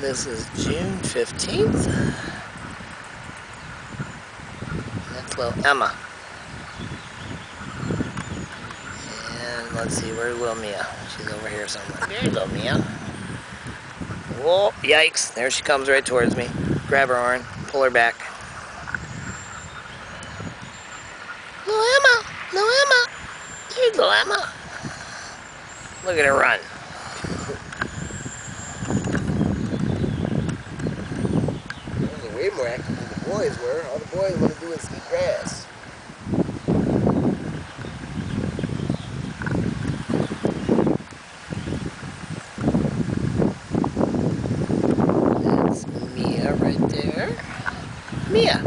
This is June 15th. That's little Emma. And let's see, where's little Mia? She's over here somewhere. There's little Mia. Whoa, yikes. There she comes right towards me. Grab her horn, pull her back. Little Emma! Little Emma! Here's little Emma. Look at her run. They're way more active than the boys were. All the boys want to do is eat grass. That's Mia right there. Mia!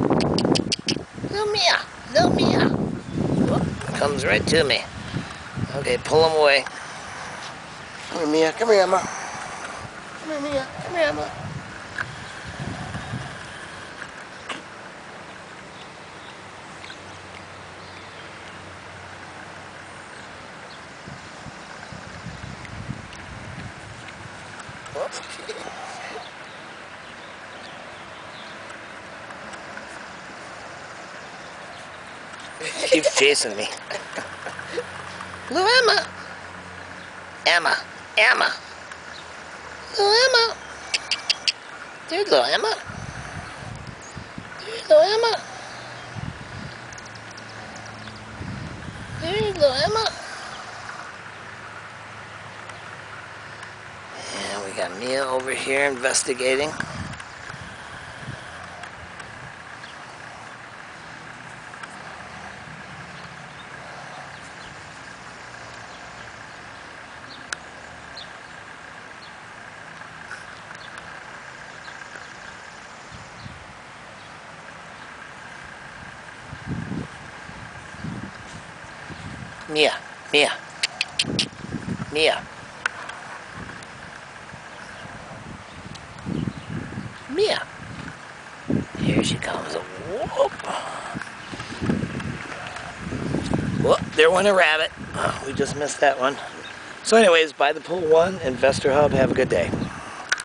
Little Mia! Little Mia! Whoop, comes right to me. Okay, pull him away. Come here, Mia. Come here, Emma. Come here, Mia. Come here, Emma. Keeps chasing me. Little Emma. Emma. Emma. Little Emma. There's little Emma. There's little Emma. There's little Emma. And we got Mia over here investigating. Mia, Mia, Mia, Mia. Here she comes. Whoop. Whoop, there went a rabbit. Oh, we just missed that one. So anyways, buy the pool one, Investor Hub. Have a good day.